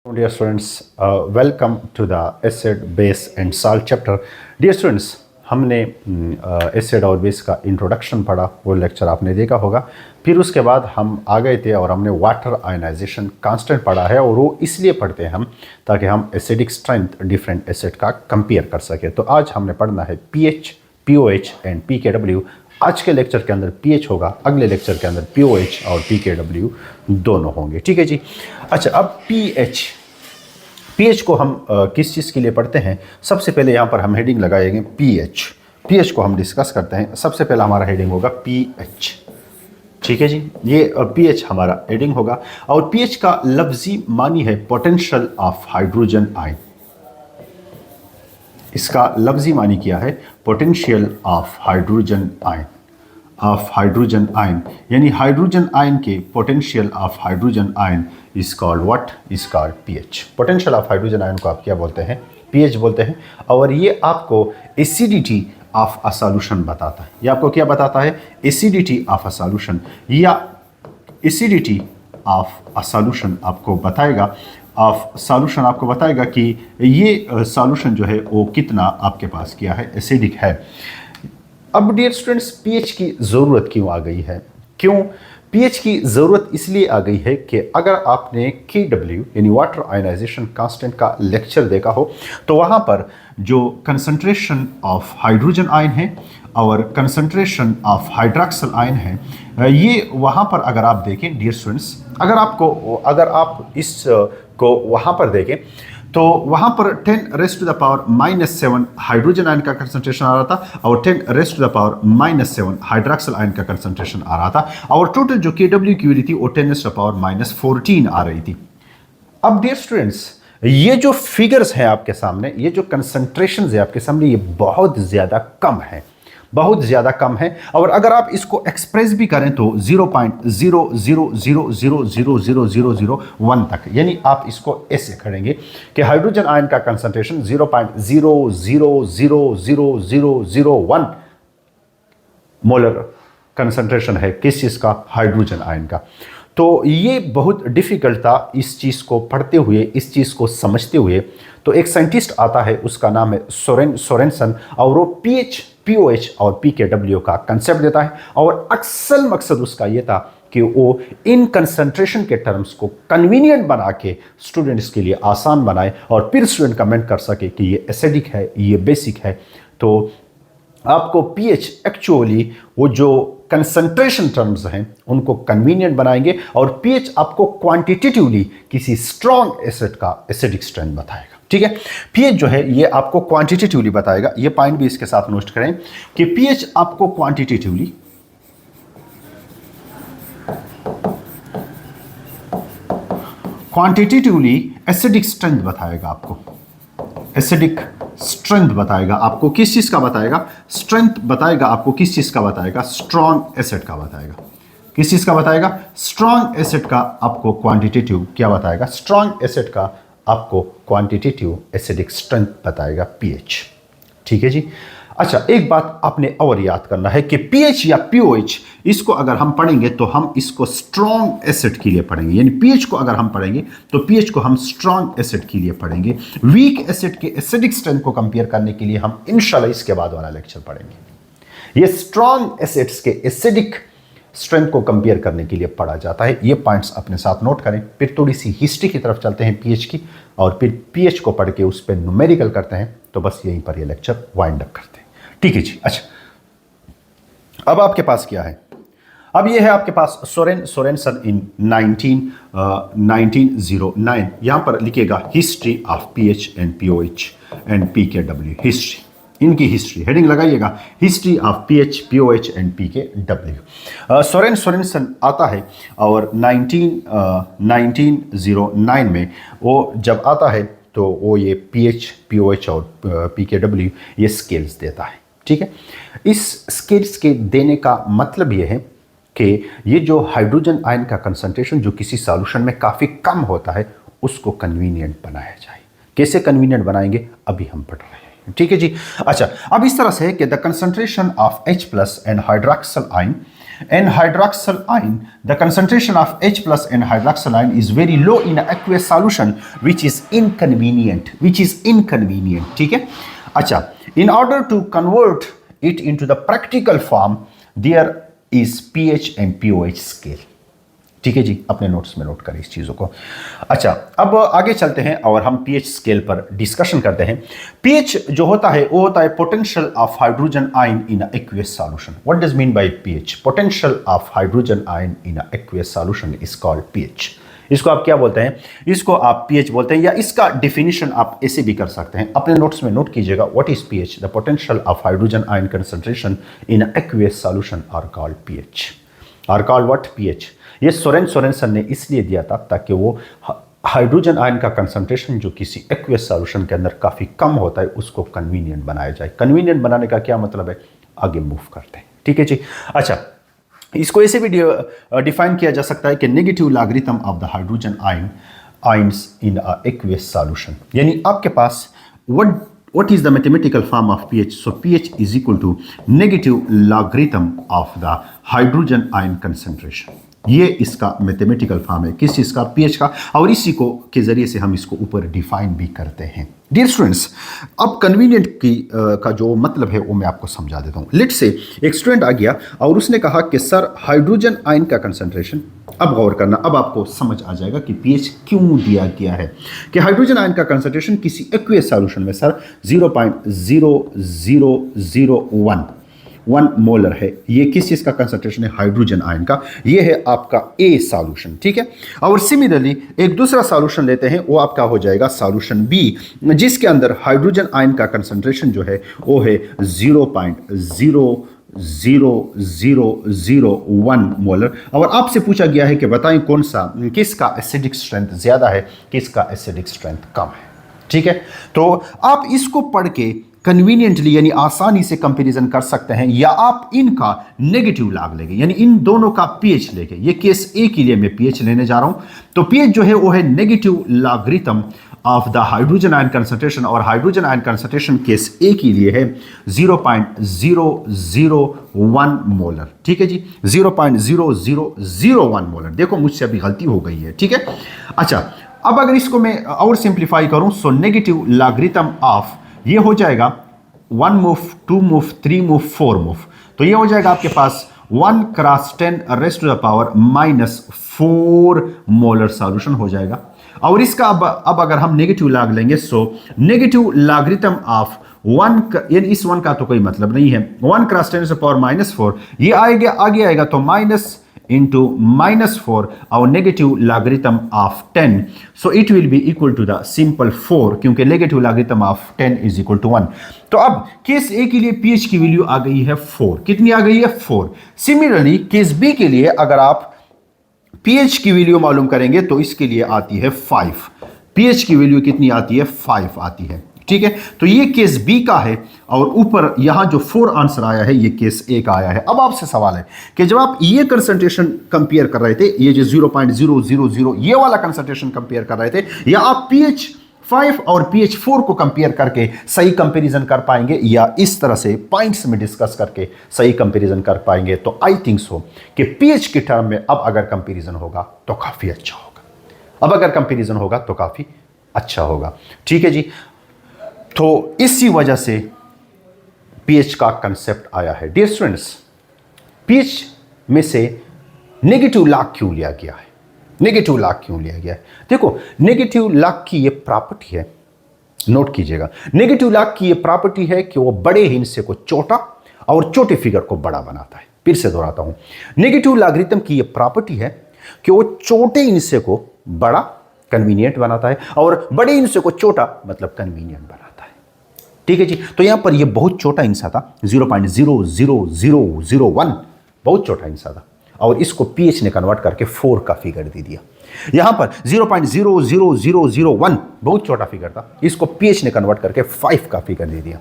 Dear students, welcome to the acid, base and salt chapter. Dear students, हमने acid और base का introduction पढ़ा, वो लेक्चर आपने देखा होगा। फिर उसके बाद हम आ गए थे और हमने वाटर आयनाइजेशन कांस्टेंट पढ़ा है, और वो इसलिए पढ़ते हैं हम ताकि हम एसिडिक स्ट्रेंथ डिफरेंट एसिड का कंपेयर कर सके। तो आज हमने पढ़ना है पीएच, पीओएच एंड पीकेडब्ल्यू। आज के लेक्चर के अंदर पीएच होगा, अगले लेक्चर के अंदर पीओएच और पीकेडब्ल्यू दोनों होंगे। ठीक है जी। अच्छा, अब पीएच को हम किस चीज़ के लिए पढ़ते हैं? सबसे पहले यहाँ पर हम हेडिंग लगाएंगे पीएच। पीएच को हम डिस्कस करते हैं। सबसे पहला हमारा हेडिंग होगा पीएच। ठीक है जी, ये पीएच हमारा हेडिंग होगा। और पीएच का लफ्जी मानी है पोटेंशियल ऑफ हाइड्रोजन आयन। इसका लफ्जी मानी क्या है? Potential of hydrogen ion, of hydrogen ion, यानी हाइड्रोजन आयन के potential of hydrogen ion is called what? Is called pH. Potential of hydrogen ion को आप क्या बोलते हैं? पीएच बोलते हैं। और ये आपको एसिडिटी ऑफ अ सॉल्यूशन बताता है। ये आपको क्या बताता है? एसिडिटी ऑफ अ सॉल्यूशन, या एसिडिटी ऑफ अ सॉल्यूशन आपको बताएगा, ऑफ सॉल्यूशन आपको बताएगा कि ये सॉल्यूशन जो है वो कितना आपके पास क्या है? एसिडिक है। अब डियर स्टूडेंट्स, पीएच की ज़रूरत क्यों आ गई है? क्यों पीएच की ज़रूरत? इसलिए आ गई है कि अगर आपने KW यानी वाटर आयनाइजेशन कांस्टेंट का लेक्चर देखा हो, तो वहाँ पर जो कंसंट्रेशन ऑफ हाइड्रोजन आयन है और कंसंट्रेशन ऑफ हाइड्रॉक्सिल आयन है, ये वहाँ पर अगर आप देखें डियर स्टूडेंट्स, अगर आप इस को वहाँ पर देखें तो वहाँ पर 10⁻⁻7 हाइड्रोजन आयन का कंसंट्रेशन आ रहा था और 10⁻⁻7 हाइड्रॉक्सिल आयन का कंसंट्रेशन आ रहा था, और टोटल जो KW की वैल्यू थी वो 10⁻⁻14 आ रही थी। अब डियर स्टूडेंट्स, ये जो फिगर्स हैं आपके सामने, ये जो कंसंट्रेशन है आपके सामने, ये बहुत ज़्यादा कम है, बहुत ज़्यादा कम है। और अगर आप इसको एक्सप्रेस भी करें तो 0.00000001 तक, यानी आप इसको ऐसे करेंगे कि हाइड्रोजन आयन का कंसंट्रेशन 0.00000001 मोलर कंसंट्रेशन है। किस चीज़ का? हाइड्रोजन आयन का। तो ये बहुत डिफिकल्ट था इस चीज़ को पढ़ते हुए, इस चीज़ को समझते हुए। तो एक साइंटिस्ट आता है, उसका नाम है सोरेनसन, और वो पीएच, पीओएच और पीकेडब्ल्यू का कंसेप्ट देता है। और अक्सर मकसद उसका ये था कि वो इन कंसंट्रेशन के टर्म्स को कन्वीनियंट बना के स्टूडेंट्स के लिए आसान बनाए, और फिर स्टूडेंट कमेंट कर सके कि ये एसिडिक है, ये बेसिक है। तो आपको पीएच एक्चुअली वो जो कंसंट्रेशन टर्म्स हैं उनको कन्वीनियंट बनाएंगे, और पीएच आपको क्वांटिटेटिवली किसी स्ट्रॉन्ग एसिड का एसिडिक स्ट्रेंथ बताएगा। ठीक है, पीएच जो है ये आपको क्वांटिटेटिवली बताएगा। ये पॉइंट भी इसके साथ नोट करें कि पीएच आपको क्वांटिटेटिवली एसिडिक स्ट्रेंथ बताएगा। आपको एसिडिक स्ट्रेंथ बताएगा। आपको किस चीज का बताएगा? स्ट्रेंथ बताएगा। आपको किस चीज का बताएगा? स्ट्रॉन्ग एसिड का बताएगा। किस चीज का बताएगा? स्ट्रॉन्ग एसिड का आपको क्वांटिटेटिव क्या बताएगा? स्ट्रॉन्ग एसिड का आपको क्वांटिटेटिव एसिडिक स्ट्रेंथ बताएगा पीएच। ठीक है जी। अच्छा, एक बात आपने और याद करना है कि पीएच या पीओएच, इसको अगर हम पढ़ेंगे तो हम इसको स्ट्रॉन्ग एसिड के लिए पढ़ेंगे, यानी पीएच को अगर हम पढ़ेंगे तो पीएच को हम स्ट्रॉन्ग एसिड के लिए पढ़ेंगे। वीक एसिड के एसिडिक स्ट्रेंथ को कंपेयर करने के लिए हम इंशाल्लाह इसके बाद वाला लेक्चर पढ़ेंगे। ये स्ट्रॉन्ग एसिड्स के एसिडिक स्ट्रेंथ को कंपेयर करने के लिए पढ़ा जाता है। ये पॉइंट्स अपने साथ नोट करें। फिर थोड़ी सी हिस्ट्री की तरफ चलते हैं पीएच की, और फिर पीएच को पढ़ के उस पर न्यूमेरिकल करते हैं। तो बस यहीं पर ये लेक्चर वाइंड अप करते हैं। ठीक है जी। अच्छा, अब आपके पास क्या है? अब ये है आपके पास सोरेनसन इन 1909। यहां पर लिखेगा history of pH and pOH and पीकेडब्ल्यू। हिस्ट्री, इनकी हिस्ट्री हेडिंग लगाइएगा, history of pH, pOH and पीकेडब्ल्यू। सोरेनसन आता है और 1909 में वो जब आता है तो वो ये पीएच, पीओएच और पीकेडब्ल्यू ये स्केल्स देता है। ठीक है, इस स्केल्स के देने का मतलब ये है कि ये जो हाइड्रोजन आयन का कंसंट्रेशन जो किसी सॉल्यूशन में काफ़ी कम होता है, उसको कन्वीनियंट बनाया जाए। कैसे कन्वीनियंट बनाएंगे अभी हम पढ़ रहे हैं। ठीक है जी। अच्छा, अब इस तरह से है कि the concentration of H+ and hydroxyl ion in hydroxyl ion, the concentration of H plus in hydroxyl ion is very low in aqueous solution, which is inconvenient. ठीक है? अच्छा, in order to convert it into the practical form, there is pH and pOH scale. ठीक है जी, अपने notes में note करें इस चीज़ों को। अच्छा, अब आगे चलते हैं और हम पीएच स्केल पर डिस्कशन करते हैं। पीएच जो होता है वो होता है potential of hydrogen ion in aqueous solution. What does mean by pH? Potential of hydrogen ion in aqueous solution is called pH. इसको आप क्या बोलते हैं? इसको आप पीएच बोलते हैं, या इसका डेफिनेशन आप ऐसे भी कर सकते हैं। अपने नोट्स में नोट कीजिएगा, what is pH? The potential of hydrogen ion concentration in aqueous solution are called pH. Are called what? PH. ये सोरेनसन ने इसलिए दिया था ताकि वो हाइड्रोजन आयन का कंसंट्रेशन जो किसी एक्वियस सॉल्यूशन के अंदर काफ़ी कम होता है उसको कन्वीनियंट बनाया जाए। कन्वीनियंट बनाने का क्या मतलब है? आगे मूव करते हैं। ठीक है जी। अच्छा, इसको ऐसे भी डिफाइन किया जा सकता है कि negative logarithm of the hydrogen ions in a aqueous solution. यानी आपके पास what is the mathematical form of pH? So pH is equal to negative logarithm of the hydrogen ion concentration. ये इसका मैथमेटिकल फॉर्म है किस चीज़ का? PH का। और इसी को के जरिए से हम इसको ऊपर डिफाइन भी करते हैं। डियर स्टूडेंट्स, अब कन्वीनियंट का जो मतलब है वो मैं आपको समझा देता हूँ। लेट से एक स्टूडेंट आ गया और उसने कहा कि सर हाइड्रोजन आयन का कंसंट्रेशन, अब गौर करना, अब आपको समझ आ जाएगा कि पीएच क्यों दिया गया है। कि हाइड्रोजन आयन का कंसंट्रेशन किसी एक्वियस सॉल्यूशन में सर 0.0001 मोलर है। ये किस चीज़ का कंसंट्रेशन है? हाइड्रोजन आयन का। ये है आपका ए सॉल्यूशन। ठीक है। और सिमिलरली एक दूसरा सॉल्यूशन लेते हैं, वो आपका हो जाएगा सॉल्यूशन बी, जिसके अंदर हाइड्रोजन आयन का कंसंट्रेशन जो है वो है 0.0001 मोलर। और आपसे पूछा गया है कि बताएं कौन सा, किसका एसिडिक स्ट्रेंथ ज़्यादा है, किसका एसिडिक स्ट्रेंथ कम है। ठीक है। तो आप इसको पढ़ के कन्वीनियंटली यानी आसानी से कंपैरिजन कर सकते हैं, या आप इनका नेगेटिव लॉग लेंगे, यानी इन दोनों का पीएच लेंगे। ये केस ए के लिए मैं पीएच लेने जा रहा हूं, तो पीएच जो है वो है negative logarithm of the hydrogen ion concentration, और हाइड्रोजन आयन कंसंट्रेशन केस ए के लिए है 0.001 मोलर। ठीक है जी, 0.0001 मोलर। देखो मुझसे अभी गलती हो गई है। ठीक है। अच्छा, अब अगर इसको मैं और सिंप्लीफाई करूं, सो नेगेटिव लॉगरिथम ऑफ ये हो जाएगा 1 मूव, 2 मूव, 3 मूव, 4 मूव। तो ये हो जाएगा आपके पास 1 cross 10 raised to the power -4 molar solution हो जाएगा। और इसका अब अगर हम नेगेटिव लॉग लेंगे, सो नेगेटिव लॉगरिथम ऑफ 1, यानी इस 1 का तो कोई मतलब नहीं है, 1 क्रॉस 10 टू द पावर -4, ये आगे आएगा तो minus into -4 our negative logarithm of 10, so it will be equal to the simple 4, क्योंकि negative logarithm of 10 is equal to 1। तो अब केस ए के लिए pH की वैल्यू आ गई है 4। कितनी आ गई है? 4। सिमिलरली केस बी के लिए अगर आप pH की वैल्यू मालूम करेंगे तो इसके लिए आती है 5। pH की वैल्यू कितनी आती है? 5 आती है। ठीक है। तो ये केस बी का है, और ऊपर यहां जो 4 आंसर आया है ये केस ए का आया है। अब आपसे सवाल है कि जब आप ये कंसंट्रेशन कंपेयर कर रहे थे, ये जो 0.000 ये वाला कंसंट्रेशन कंपेयर कर रहे थे, या आप pH 5 और pH 4 को कंपेयर करके सही कंपैरिजन कर पाएंगे, या इस तरह से पॉइंट्स में डिस्कस करके सही कंपैरिजन कर पाएंगे? तो आई थिंक सो कि pH के टर्म में अब अगर कंपैरिजन होगा तो काफी अच्छा होगा। अब अगर कंपैरिजन होगा तो काफी अच्छा होगा। ठीक है जी। तो इसी वजह से पीएच का कंसेप्ट आया है। डियर स्टूडेंट्स, पीएच में से नेगेटिव लॉग क्यों लिया गया है? नेगेटिव लॉग क्यों लिया गया है? देखो, नेगेटिव लॉग की ये प्रॉपर्टी है, नोट कीजिएगा, नेगेटिव लॉग की ये प्रॉपर्टी है कि वो बड़े हिस्से को छोटा और छोटे फिगर को बड़ा बनाता है। फिर से दोहराता हूं, नेगेटिव लॉगरिथम की ये प्रॉपर्टी है कि वो छोटे हिस्से को बड़ा कन्वीनियंट बनाता है, और बड़े हिस्से को छोटा मतलब कन्वीनियंट बनाता है। ठीक है जी। तो यहां पर ये बहुत छोटा हिस्सा था, 0.00001, बहुत छोटा हिस्सा था, और इसको पीएच ने कन्वर्ट करके 4 का फिगर दे दिया। यहां पर 0.00001 बहुत छोटा फिगर था, इसको पीएच ने कन्वर्ट करके 5 का फिगर दे दिया।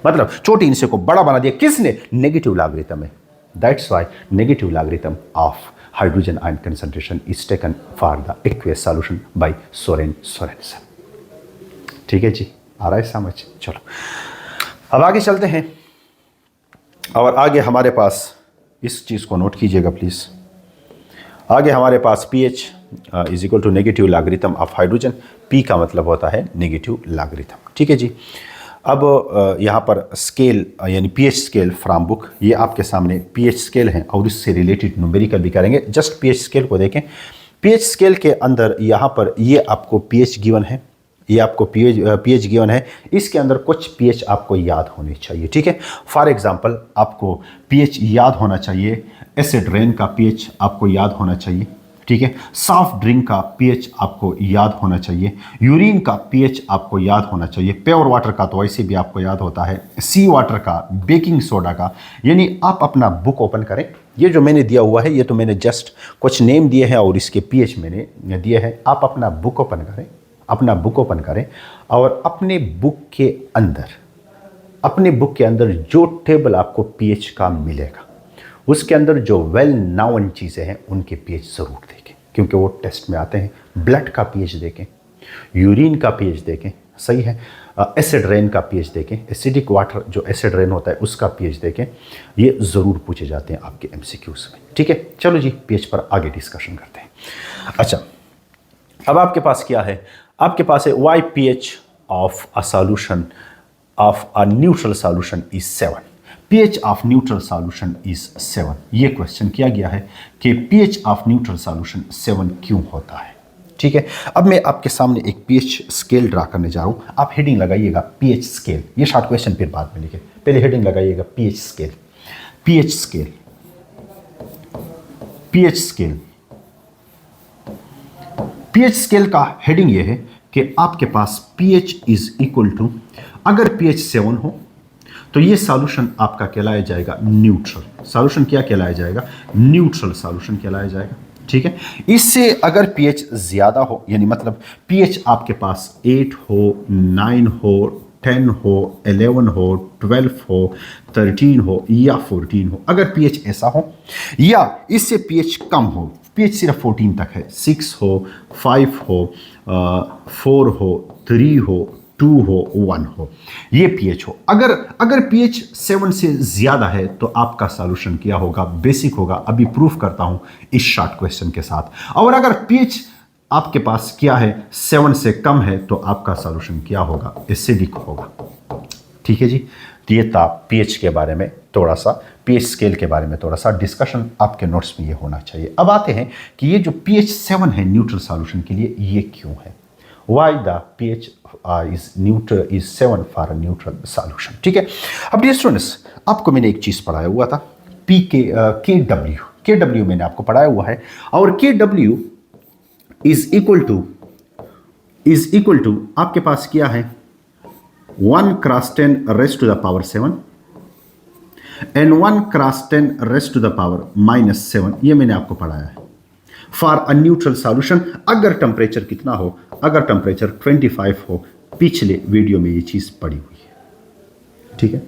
मतलब छोटे हिस्से को बड़ा बना दिया। किसने? नेगेटिव लॉगरिथम है। That's why negative logarithm of hydrogen ion concentration is taken for the aqueous solution bye Sorensen. ठीक है जी, आ रहा है समझ? चलो अब आगे चलते हैं, और आगे हमारे पास इस चीज़ को नोट कीजिएगा प्लीज़। आगे हमारे पास pH is equal to negative logarithm of hydrogen. P का मतलब होता है नेगेटिव लॉगरिथम। ठीक है जी। अब यहाँ पर स्केल यानी pH स्केल फ्रॉम बुक, ये आपके सामने pH स्केल हैं और इससे रिलेटेड न्यूमेरिकल भी करेंगे। जस्ट pH स्केल को देखें। pH स्केल के अंदर यहाँ पर ये आपको pH गिवन है, ये आपको pH गिवन है, इसके अंदर कुछ pH आपको याद होने चाहिए। ठीक है, फॉर एग्जांपल आपको pH याद होना चाहिए, एसिड रेन का pH आपको याद होना चाहिए। ठीक है, सॉफ्ट ड्रिंक का pH आपको याद होना चाहिए, यूरिन का pH आपको याद होना चाहिए, प्योर वाटर का तो वैसे भी आपको याद होता है, सी वाटर का, बेकिंग सोडा का। यानी आप अपना बुक ओपन करें, ये जो मैंने दिया हुआ है ये तो मैंने जस्ट कुछ नेम दिए हैं और इसके pH मैंने दिए हैं। आप अपना बुक ओपन करें, अपना बुक ओपन करें और अपने बुक के अंदर जो टेबल आपको pH का मिलेगा उसके अंदर जो वेल नोन चीज़ें हैं उनके pH ज़रूर देखें, क्योंकि वो टेस्ट में आते हैं। ब्लड का pH देखें, यूरिन का pH देखें, सही है, एसिड रेन का pH देखें, एसिडिक वाटर जो एसिड रेन होता है उसका pH देखें। ये ज़रूर पूछे जाते हैं आपके MCQs में। ठीक है, चलो जी pH पर आगे डिस्कशन करते हैं। अच्छा, अब आपके पास क्या है? आपके पास है why pH of a solution of a neutral solution is 7। pH of neutral solution is 7। ये क्वेश्चन किया गया है कि pH ऑफ न्यूट्रल सॉल्यूशन 7 क्यों होता है। ठीक है, अब मैं आपके सामने एक pH स्केल ड्रा करने जा रहा हूं। आप हेडिंग लगाइएगा pH स्केल, ये शॉर्ट क्वेश्चन फिर बाद में लिखे, पहले हेडिंग लगाइएगा pH scale. pH scale, pH scale, pH scale का हेडिंग ये है कि आपके पास pH इज इक्वल टू, अगर pH 7 हो तो ये सॉल्यूशन आपका कहलाया जाएगा न्यूट्रल सॉल्यूशन। क्या कहलाया जाएगा? न्यूट्रल सॉल्यूशन कहलाया जाएगा। ठीक है, इससे अगर pH ज्यादा हो, यानी मतलब pH आपके पास 8 हो, 9 हो, 10 हो, 11 हो, 12 हो, 13 हो या 14 हो, अगर pH ऐसा हो या इससे pH कम हो, pH सिर्फ 14 तक है, 6 हो, 5 हो, 4 हो, 3 हो, 2 हो, 1 हो, ये pH हो। अगर pH 7 से ज़्यादा है तो आपका सॉल्यूशन क्या होगा? बेसिक होगा। अभी प्रूफ करता हूं इस शॉर्ट क्वेश्चन के साथ। और अगर pH आपके पास क्या है? 7 से कम है तो आपका सॉल्यूशन क्या होगा? एसिडिक होगा। ठीक है जी, तो ये था pH के बारे में थोड़ा सा, pH स्केल के बारे में थोड़ा सा डिस्कशन आपके नोट्स में ये होना चाहिए। अब आते हैं कि ये जो pH 7 है न्यूट्रल सॉल्यूशन के लिए, ये क्यों है? Why the pH is 7 for a neutral solution। ठीक है, अब डियर स्टूडेंट्स, आपको मैंने एक चीज़ पढ़ाया हुआ था, KW मैंने आपको पढ़ाया हुआ है, और KW इज इक्वल टू आपके पास क्या है? 1 cross 10 raised to the power 7 and 1 cross 10 raised to the power -7। ये मैंने आपको पढ़ाया है फॉर अ न्यूट्रल सॉल्यूशन। अगर टेम्परेचर कितना हो? अगर टेम्परेचर 25 हो। पिछले वीडियो में ये चीज पड़ी हुई है। ठीक है,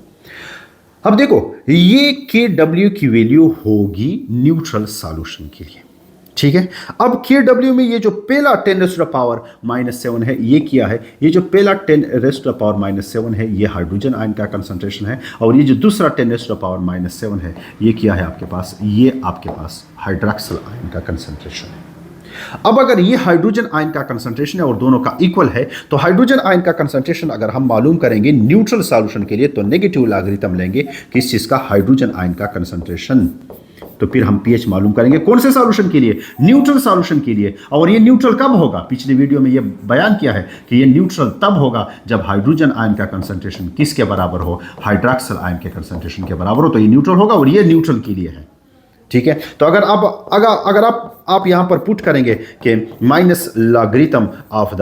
अब देखो ये KW की वैल्यू होगी न्यूट्रल सॉल्यूशन के लिए। ठीक है, अब KW में ये जो पहला 10 रेज़्ड टू द पावर -7 है, ये क्या है? ये जो पहला 10 रेज़्ड टू द पावर -7 है ये हाइड्रोजन आयन का कंसंट्रेशन है, और ये जो दूसरा 10 रेज़्ड टू द पावर -7 है ये क्या है आपके पास? ये आपके पास हाइड्रॉक्सिल आयन का कंसंट्रेशन है। अब अगर ये हाइड्रोजन आयन का कंसंट्रेशन है और दोनों का इक्वल है, तो हाइड्रोजन आयन का कंसंट्रेशन अगर हम मालूम करेंगे न्यूट्रल सॉल्यूशन के लिए तो नेगेटिव लॉगरिथम लेंगे किस चीज का? हाइड्रोजन आयन का कंसंट्रेशन। तो फिर हम pH मालूम करेंगे कौन से सॉल्यूशन के लिए? न्यूट्रल सॉल्यूशन के लिए। और ये न्यूट्रल कब होगा? पिछले वीडियो में ये बयान किया है कि ये न्यूट्रल तब होगा जब हाइड्रोजन आयन का कंसंट्रेशन किसके बराबर हो? हाइड्रॉक्सिल आयन के कंसंट्रेशन के बराबर हो, तो ये न्यूट्रल होगा और ये न्यूट्रल के लिए है। ठीक है, तो अगर आप यहां पर पुट करेंगे कि minus logarithm of the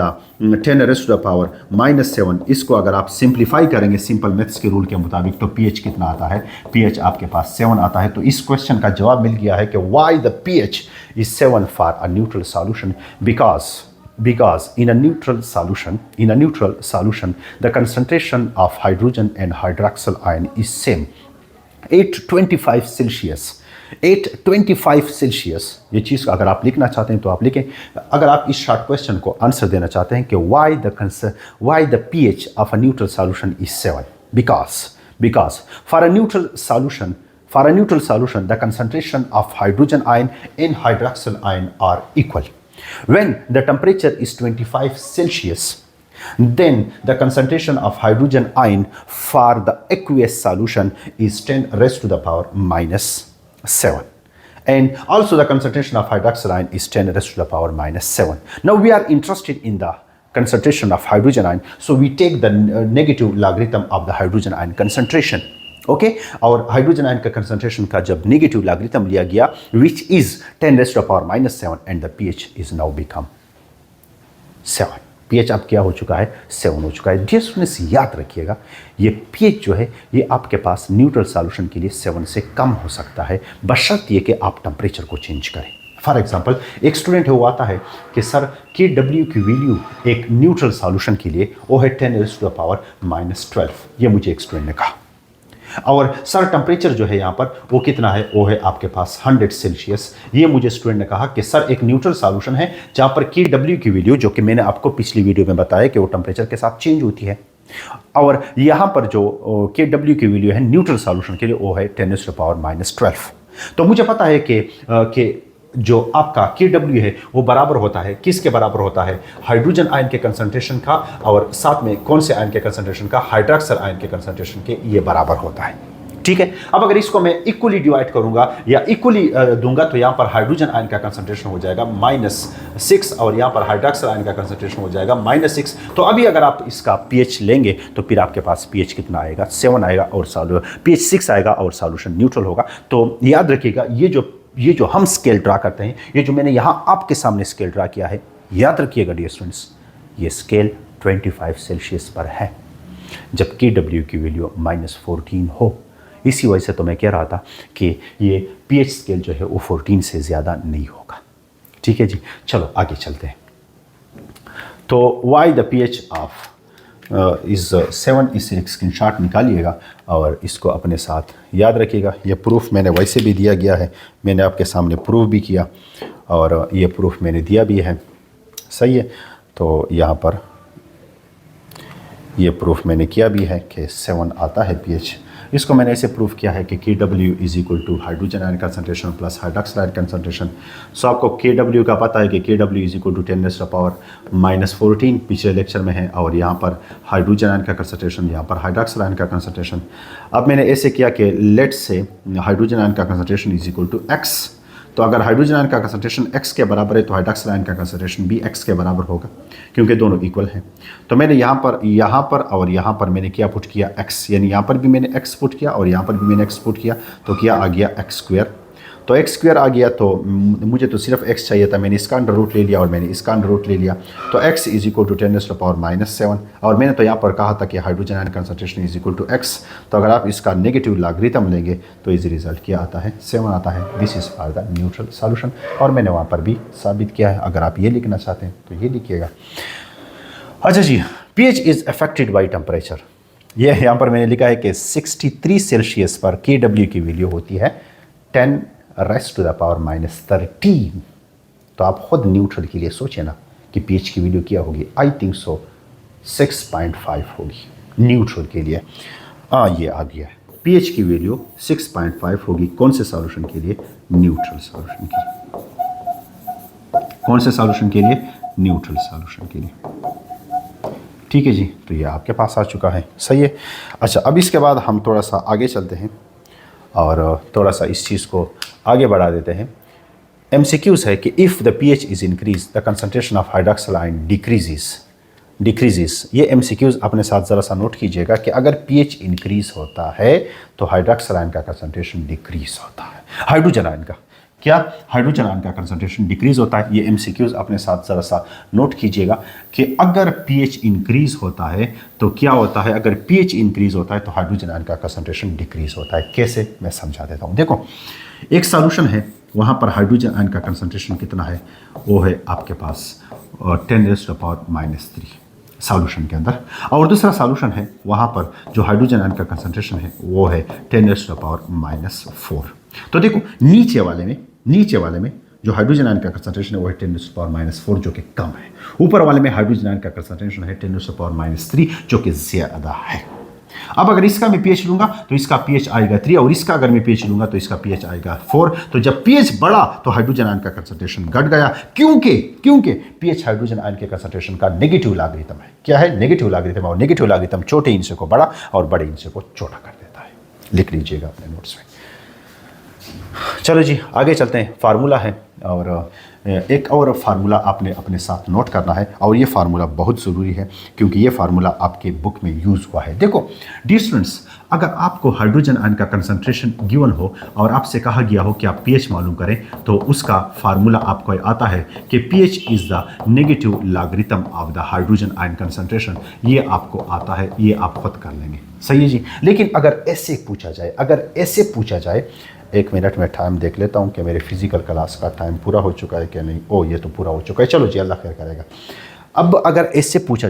10 raised to the power -7, इसको अगर आप सिंप्लीफाई करेंगे सिंपल मैथ्स के रूल के मुताबिक, तो pH कितना आता है? pH आपके पास 7 आता है। तो इस क्वेश्चन का जवाब मिल गया है कि why the pH is 7 for a neutral solution, because in a neutral solution the concentration of hydrogen and hydroxyl ion is same, 825 Celsius. ये चीज़ अगर आप लिखना चाहते हैं तो आप लिखें। अगर आप इस शॉर्ट क्वेश्चन को आंसर देना चाहते हैं कि why the pH of a neutral solution is 7, because for a neutral solution For a neutral solution, the concentration of hydrogen ion in hydroxyl ion are equal. When the temperature is 25 Celsius, then the concentration of hydrogen ion for the aqueous solution is 10 raised to the power minus 7. And also the concentration of hydroxyl ion is 10 raised to the power minus 7. Now we are interested in the concentration of hydrogen ion, so we take the negative logarithm of the hydrogen ion concentration. Okay, और hydrogen ion का concentration का जब negative logarithm लिया गया which is 10 raised to the power minus 7 and the pH is now become 7. PH अब क्या हो चुका है? 7 हो चुका है. डियर स्टूडेंट्स, याद रखिएगा ये पीएच जो है ये आपके पास न्यूट्रल सॉल्यूशन के लिए 7 से कम हो सकता है, बशर्ते ये कि आप टेम्परेचर को चेंज करें. फॉर एग्जाम्पल, एक स्टूडेंट है वो आता है कि सर के डब्ल्यू की वैल्यू एक न्यूट्रल सॉल्यूशन के लिए वो है 10 raised to the power minus 12. ये मुझे एक स्टूडेंट ने कहा. और सर टेम्परेचर जो है यहाँ पर वो कितना है? वो है आपके पास 100 सेल्सियस. ये मुझे स्टूडेंट ने कहा कि सर एक न्यूट्रल सॉल्यूशन है जहाँ पर के डब्ल्यू की वैल्यू, जो कि मैंने आपको पिछली वीडियो में बताया कि वो टेम्परेचर के साथ चेंज होती है, और यहाँ पर जो के डब्ल्यू की वैल्यू है न्यूट्रल सॉल्यूशन के लिए वो है 10 टू द पावर माइनस 12. तो मुझे पता है कि जो आपका के डब्ल्यू है वो बराबर होता है, किसके बराबर होता है? हाइड्रोजन आयन के कंसंट्रेशन का, और साथ में कौन से आयन के कंसंट्रेशन का? हाइड्रोक्सिल आयन के कंसंट्रेशन के. ये बराबर होता है. ठीक है. अब अगर इसको मैं इक्वली डिवाइड करूंगा या इक्वली दूंगा तो यहाँ पर हाइड्रोजन आयन का कंसंट्रेशन हो जाएगा -6 और यहाँ पर हाइड्रोक्सिल आयन का कंसंट्रेशन हो जाएगा -6. तो अभी अगर आप इसका पीएच लेंगे तो फिर आपके पास पीएच कितना आएगा? 7 आएगा और पीएच 6 आएगा और सॉल्यूशन न्यूट्रल होगा. तो याद रखिएगा ये जो हम स्केल ड्रा करते हैं, ये जो मैंने यहाँ आपके सामने स्केल ड्रा किया है, याद रखिएगा डियर स्टूडेंट्स, ये स्केल 25 सेल्सियस पर है जब के डब्ल्यू की वैल्यू -14 हो. इसी वजह से तो मैं कह रहा था कि ये पीएच स्केल जो है वो 14 से ज़्यादा नहीं होगा. ठीक है जी, चलो आगे चलते हैं. तो why the pH of is 7, इससे एक स्क्रीनशॉट निकालिएगा और इसको अपने साथ याद रखिएगा. ये प्रूफ मैंने वैसे भी दिया गया है, मैंने आपके सामने प्रूफ भी किया और ये प्रूफ मैंने दिया भी है. सही है. तो यहाँ पर ये प्रूफ मैंने किया भी है कि 7 आता है पीएच. इसको मैंने ऐसे प्रूफ किया है कि K W is equal to hydrogen ion concentration plus hydroxyl ion concentration. So आपको के डब्ल्यू का पता है कि K W is equal to 10 raised to the power -14 पिछले लेक्चर में है, और यहाँ पर हाइड्रोजन आयन का कंसंट्रेशन, यहाँ पर हाइड्रोक्सिल आयन का कंसंट्रेशन. अब मैंने ऐसे किया कि लेट से हाइड्रोजन आयन का concentration is equal to x. तो अगर हाइड्रोजन आयन का कंसंट्रेशन x के बराबर है तो हाइड्रोक्सिल आयन का कंसंट्रेशन भी x के बराबर होगा, क्योंकि दोनों इक्वल हैं. तो मैंने यहाँ पर और यहाँ पर मैंने क्या पुट किया? x, यानी यहाँ पर भी मैंने x पुट किया और यहाँ पर भी मैंने x पुट किया. तो क्या आ गया? x². तो x² आ गया. तो मुझे तो सिर्फ x चाहिए था, मैंने इसका अंडर रूट ले लिया और मैंने इसका अंडर रूट ले लिया. तो x is equal to 10 raised to the power -7. और मैंने तो यहाँ पर कहा था कि hydrogen ion concentration is equal to x. तो अगर आप इसका नेगेटिव लॉगरिथम लेंगे तो इस रिजल्ट क्या आता है? 7 आता है. This is for the neutral solution. और मैंने वहाँ पर भी साबित किया है. अगर आप ये लिखना चाहते हैं तो ये लिखिएगा. अच्छा जी, pH is affected by temperature. ये यहाँ पर मैंने लिखा है कि 63 सेल्सियस पर के डब्ल्यू की वैल्यू होती है 10 रेज़्ड टू द पावर -13. तो आप खुद न्यूट्रल के लिए सोचें ना कि पीएच की वैल्यू क्या होगी. आई थिंक सो 6.5 होगी न्यूट्रल के लिए. ये आ गया है. पीएच की वैल्यू 6.5 होगी. कौन से सॉल्यूशन के लिए? न्यूट्रल सॉल्यूशन के लिए. कौन से सॉल्यूशन के लिए? न्यूट्रल सॉल्यूशन के लिए. ठीक है जी, तो ये आपके पास आ चुका है. सही है. अच्छा, अब इसके बाद हम थोड़ा सा आगे चलते हैं और थोड़ा सा इस चीज़ को आगे बढ़ा देते हैं. MCQs है कि if the pH is increase the concentration of hydroxyl ion decreases. ये MCQs अपने साथ ज़रा सा नोट कीजिएगा कि अगर pH इंक्रीज होता है तो हाइड्रोक्सिल आयन का कंसंट्रेशन डिक्रीज होता है. हाइड्रोजन आयन का क्या? हाइड्रोजन आयन का कंसंट्रेशन डिक्रीज होता है. ये MCQs अपने साथ ज़रा सा नोट कीजिएगा कि अगर pH इंक्रीज होता है तो क्या होता है? अगर pH इंक्रीज होता है तो हाइड्रोजन आयन का कंसंट्रेशन डिक्रीज होता है. कैसे? मैं समझा देता हूँ. देखो, एक सॉल्यूशन है, वहाँ पर हाइड्रोजन आयन का कंसंट्रेशन कितना है? वो है आपके पास 10 raised to the power -3 solution के अंदर. और दूसरा सॉल्यूशन है, वहाँ पर जो हाइड्रोजन आयन का कंसंट्रेशन है वो है 10 रेज़्ड टू द पावर -4. तो देखो, नीचे वाले में जो हाइड्रोजन आयन का कंसंट्रेशन है वो है 10 रेज़्ड टू द पावर -4 जो कि कम है. ऊपर वाले में हाइड्रोजन आयन का कंसंट्रेशन है 10 रेज़्ड टू द पावर -3 जो कि ज़्यादा है. अब अगर इसका मैं pH लूंगा तो इसका pH आएगा 3 और इसका अगर मैं pH लूंगा तो इसका pH आएगा 4। तो जब pH बढ़ा तो हाइड्रोजन आयन का कंसंट्रेशन घट गया, क्योंकि pH हाइड्रोजन आयन के कंसंट्रेशन का नेगेटिव लॉगरिथम है। क्या है? Negative logarithm. और नेगेटिव लॉगरिथम छोटे हिस्से को बड़ा और बड़े हिस्से को छोटा कर देता है। लिख लीजिएगा अपने नोट्स में। चलो जी आगे चलते हैं। फार्मूला है और एक और फार्मूला आपने अपने साथ नोट करना है और ये फार्मूला बहुत ज़रूरी है क्योंकि ये फार्मूला आपके बुक में यूज़ हुआ है। देखो डियर स्टूडेंट्स, अगर आपको हाइड्रोजन आयन का कंसंट्रेशन गिवन हो और आपसे कहा गया हो कि आप pH मालूम करें तो उसका फार्मूला आपको आता है कि pH is the negative logarithm of the hydrogen ion concentration. ये आपको आता है, ये आप खुद कर लेंगे। सही है जी। लेकिन अगर ऐसे पूछा जाए, एक मिनट में टाइम देख लेता हूं कि मेरे फिजिकल क्लास का टाइम पूरा हो चुका है कि नहीं। ओ ये तो पूरा हो चुका है। चलो जी अल्लाह खैर करेगा। अब अगर ऐसे पूछा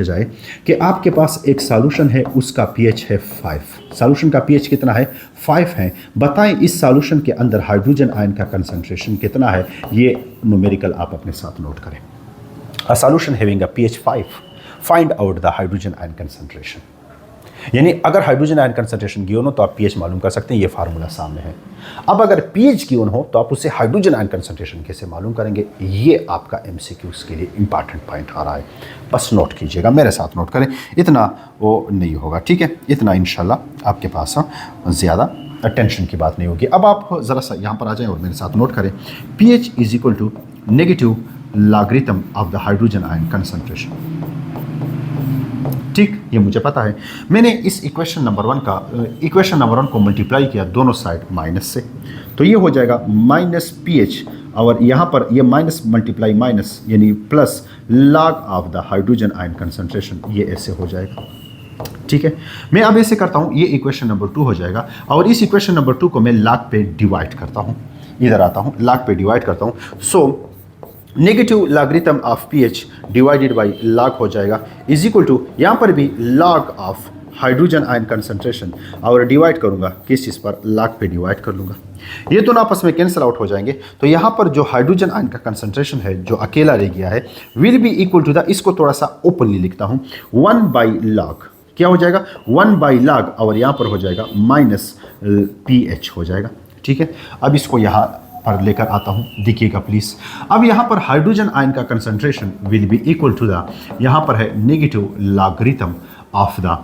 जाए कि आपके पास एक सॉल्यूशन है, उसका pH है 5। सॉल्यूशन का pH कितना है? 5 है। बताएं इस सॉल्यूशन के अंदर हाइड्रोजन आयन का कंसंट्रेशन कितना है? ये न्यूमेरिकल आप अपने साथ नोट करें। A solution having a pH 5, find out the hydrogen ion concentration. यानी अगर हाइड्रोजन आयन कंसंट्रेशन गिवन हो तो आप pH मालूम कर सकते हैं। ये फार्मूला सामने है। अब अगर pH गिवन हो तो आप उससे हाइड्रोजन आयन कंसंट्रेशन कैसे मालूम करेंगे? ये आपका MCQs के लिए इंपॉर्टेंट पॉइंट आ रहा है। बस नोट कीजिएगा, मेरे साथ नोट करें। इतना वो नहीं होगा, ठीक है? इतना इंशाल्लाह आपके पास ज़्यादा टेंशन की बात नहीं होगी। अब आप ज़रा सा यहाँ पर आ जाएं और मेरे साथ नोट करें। pH is equal to negative logarithm of the hydrogen ion concentration. ठीक, ये मुझे पता है। मैंने इस इक्वेशन नंबर 1 को मल्टीप्लाई किया दोनों साइड माइनस से, तो ये हो जाएगा माइनस pH और यहाँ पर ये माइनस मल्टीप्लाई माइनस यानी plus log of the hydrogen ion concentration. ये ऐसे हो जाएगा। ठीक है, मैं अब ऐसे करता हूँ, ये इक्वेशन नंबर 2 हो जाएगा और इस इक्वेशन नंबर 2 को मैं लॉग पे डिवाइड करता हूँ। इधर आता हूँ, लॉग पे डिवाइड करता हूँ। So negative logarithm of pH divided by log हो जाएगा इज इक्वल टू, यहाँ पर भी log of hydrogen ion concentration और डिवाइड करूँगा किस चीज़ पर? लॉग पे डिवाइड कर लूँगा। ये दोनों आपस में कैंसिल आउट हो जाएंगे। तो यहाँ पर जो हाइड्रोजन आयन का कंसंट्रेशन है जो अकेला रह गया है will be equal to the, इसको थोड़ा सा ओपनली लिखता हूँ, 1 बाई लॉग। क्या हो जाएगा? 1 बाई लॉग और यहाँ पर हो जाएगा माइनस pH हो जाएगा। ठीक है, अब इसको यहाँ पर लेकर आता हूं, देखिएगा प्लीज। अब यहां पर हाइड्रोजन आयन का concentration will be equal to the, यहां पर है negative logarithm of the,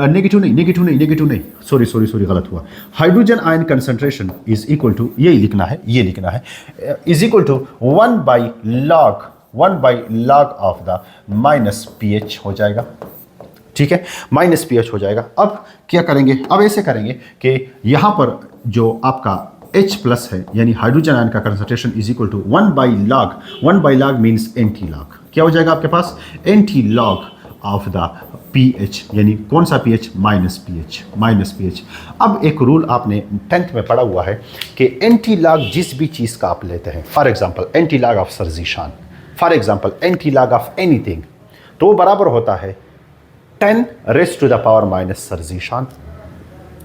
negative नहीं, सॉरी गलत हुआ। Hydrogen ion concentration is equal to, ये लिखना है is equal to 1 by log of the minus pH हो जाएगा। ठीक है, माइनस pH हो जाएगा। अब क्या करेंगे? अब ऐसे करेंगे कि यहां पर जो आपका H प्लस है यानी हाइड्रोजन आयन का concentration is equal to 1 by log means anti log. क्या हो जाएगा आपके पास? Anti log of the pH, यानी कौन सा pH? Minus pH। अब एक रूल आपने 10th में पढ़ा हुआ है कि एंटी लॉग जिस भी चीज़ का आप लेते हैं, for example anti log of सर्जीशान, for example anti log of anything, तो बराबर होता है 10 raise to the power minus सर्जीशान।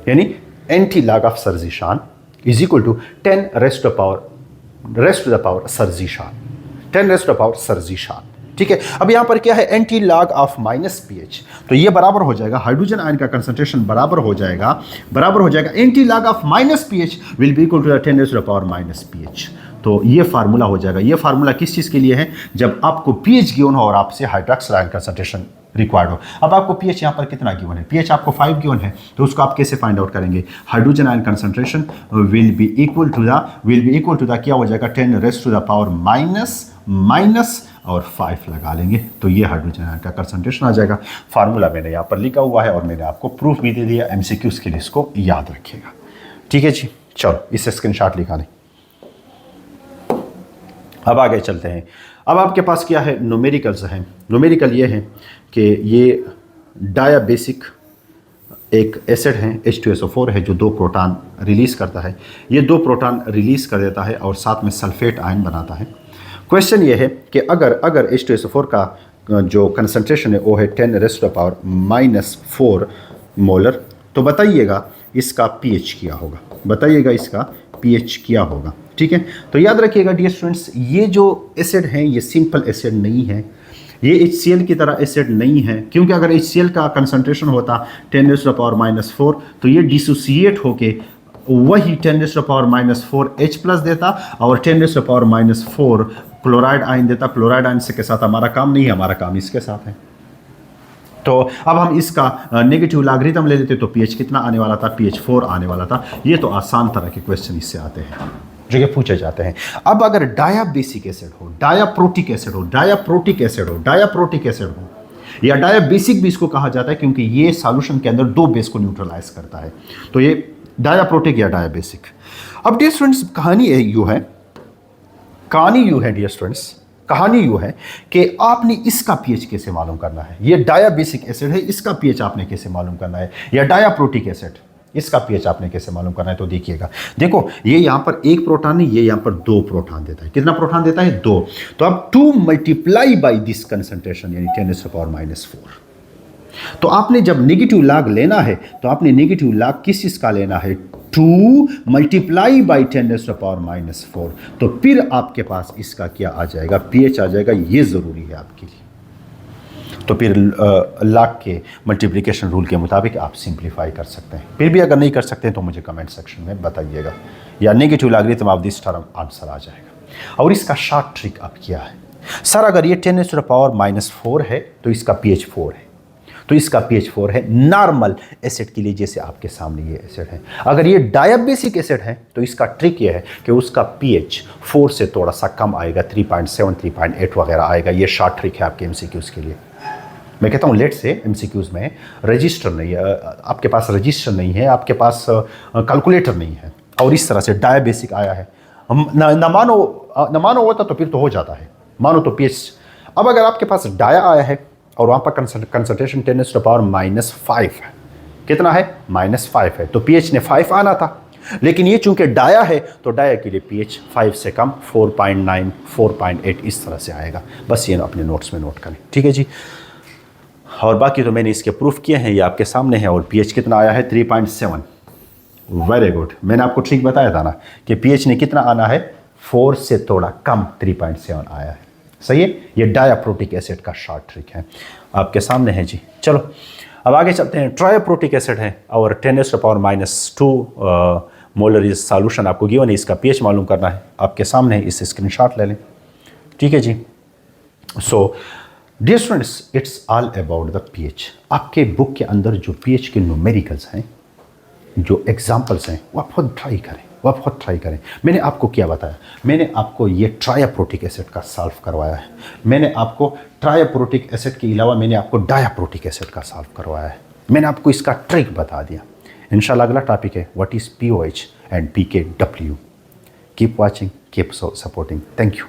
यानी एंटी लॉग ऑफ सर्जीशान is equal to 10 raise to the power सर्जीशान, 10 रेज़ टू द पावर सर्जीशान। ठीक है, अब यहां पर क्या है? Anti log of minus pH, तो ये बराबर हो जाएगा, हाइड्रोजन आयन का कंसंट्रेशन बराबर हो जाएगा anti log of minus pH will be equal to 10 raise to the power minus pH। तो ये फार्मूला हो जाएगा। ये फार्मूला किस चीज़ के लिए है? जब आपको pH गिवन हो और आपसे हाइड्रोक्सिल आयन कंसंट्रेशन रिक्वायर्ड हो। अब आपको pH यहाँ पर कितना गिवन है? pH आपको 5 गिवन है, तो उसको आप कैसे फाइंड आउट करेंगे? Hydrogen ion concentration will be equal to the क्या हो जाएगा? 10 raise to the power minus और 5 लगा लेंगे, तो ये हाइड्रोजन आयन का कंसंट्रेशन आ जाएगा। फार्मूला मैंने यहाँ पर लिखा हुआ है और मैंने आपको प्रूफ भी दे दिया। MCQs के लिए इसको याद रखिएगा। ठीक है जी, चलो इसे स्क्रीनशॉट लिखा लें। अब आगे चलते हैं। अब आपके पास क्या है? न्यूमेरिकल्स हैं। न्यूमेरिकल ये है कि ये डायाबेसिक एक एसिड है, H2SO4 है, जो 2 प्रोटॉन रिलीज़ करता है। ये 2 प्रोटॉन रिलीज़ कर देता है और साथ में सल्फेट आयन बनाता है। क्वेश्चन ये है कि अगर H2SO4 का जो कंसंट्रेशन है वो है 10 raise to the power minus 4 molar, तो बताइएगा इसका pH क्या होगा। ठीक है, तो याद रखिएगा डियर स्टूडेंट्स, ये जो एसिड हैं ये सिंपल एसिड नहीं है, ये HCl की तरह एसिड नहीं है, क्योंकि अगर HCl का कंसंट्रेशन होता 10⁻⁻⁴ तो ये डिसोसिएट होके वही 10⁻⁻⁴ H+ देता और 10⁻⁻⁴ क्लोराइड आयन देता। क्लोराइड आयन के साथ हमारा काम नहीं है, हमारा काम इसके साथ है। तो अब हम इसका नेगेटिव लॉगरिथम ले लेते तो pH कितना आने वाला था, pH 4 आने वाला था। ये तो आसान तरह के क्वेश्चन इससे आते हैं जो ये पूछे जाते हैं। अब अगर डायाबेसिक एसिड हो, डायाप्रोटिक एसिड हो, डायाप्रोटिक एसिड हो, डायाप्रोटिक एसिड हो या डायाबेसिक भी इसको कहा जाता है, क्योंकि ये सॉल्यूशन के अंदर 2 बेस को न्यूट्रलाइज करता है। तो ये डायाप्रोटिक या डायाबेसिक। अब डियर स्टूडेंट्स कहानी यूँ है डियर स्टूडेंट्स, कहानी यूँ है कि आपने इसका pH कैसे मालूम करना है। ये डायाबेसिक एसिड है, इसका pH आपने कैसे मालूम करना है, या डायाप्रोटिक एसिड इसका pH आपने कैसे मालूम करना है। तो देखिएगा, देखो ये यहाँ पर 1 प्रोटॉन नहीं, ये यहाँ पर 2 प्रोटॉन देता है। कितना प्रोटॉन देता है? 2। तो अब 2 मल्टीप्लाई बाई दिस कंसंट्रेशन यानी 10⁻⁴। तो आपने जब नेगेटिव लॉग लेना है तो आपने नेगेटिव लॉग किस चीज का लेना है? 2 मल्टीप्लाई बाई 10⁻⁴। तो फिर आपके पास इसका क्या आ जाएगा? pH आ जाएगा। ये जरूरी है आपके लिए। तो फिर लॉग के मल्टीप्लिकेशन रूल के मुताबिक आप सिंप्लीफाई कर सकते हैं। फिर भी अगर नहीं कर सकते हैं तो मुझे कमेंट सेक्शन में बताइएगा, या negative logarithm of this term answer आ जाएगा। और इसका शॉर्ट ट्रिक अब क्या है? सर अगर ये 10⁻⁴ है तो इसका pH 4 है, तो इसका pH 4 है नॉर्मल एसिड के लिए, जैसे आपके सामने ये एसिड है। अगर ये डायाबेसिक एसिड है तो इसका ट्रिक ये है कि उसका pH 4 से थोड़ा सा कम आएगा, 3.7 3.8 वगैरह आएगा। ये शॉर्ट ट्रिक है आपके MCQs के लिए। मैं कहता हूँ लेट से MCQs में रजिस्टर नहीं है, आपके पास रजिस्टर नहीं है, आपके पास कैलकुलेटर नहीं है, और इस तरह से डायाबेसिक आया है, न मानो होता तो फिर तो हो जाता है, मानो तो pH। अब अगर आपके पास डाया आया है और वहाँ पर कंसंट्रेशन 10⁻⁻⁵ है, कितना है? -5 है, तो pH ने 5 आना था। लेकिन ये चूंकि डाया है तो डाया के लिए pH 5 से कम 4.9 4.8 इस तरह से आएगा। बस ये अपने नोट्स में नोट करें, ठीक है जी। और बाकी तो मैंने इसके प्रूफ किए हैं, ये आपके सामने है। और pH कितना आया है? 3.7। Very good. मैंने आपको ठीक बताया था ना कि pH ने कितना आना है? 4 से थोड़ा कम 3.7 आया है। सही है। ये डायाप्रोटिक एसिड का शॉर्ट ट्रिक है, आपके सामने है जी। चलो अब आगे चलते हैं। ट्रायोप्रोटिक एसिड है और 10⁻⁻² मोलर इस सॉल्यूशन आपको गिवन है, इसका pH मालूम करना है, आपके सामने है, इस स्क्रीनशॉट ले लें, ठीक है जी। So dear students, it's all about the pH। आपके बुक के अंदर जो pH के न्यूमेरिकल्स हैं, जो एग्जाम्पल्स हैं, वो आप खुद ट्राई करें, मैंने आपको क्या बताया? मैंने आपको ये ट्रायाप्रोटिक एसिड का सॉल्व करवाया है। मैंने आपको ट्रायाप्रोटिक एसिड के अलावा मैंने आपको डायाप्रोटिक एसिड का सॉल्व करवाया है। मैंने आपको इसका ट्रिक बता दिया। इंशाल्लाह अगला टॉपिक है what is POH and PKW। Keep watching, keep supporting. Thank you.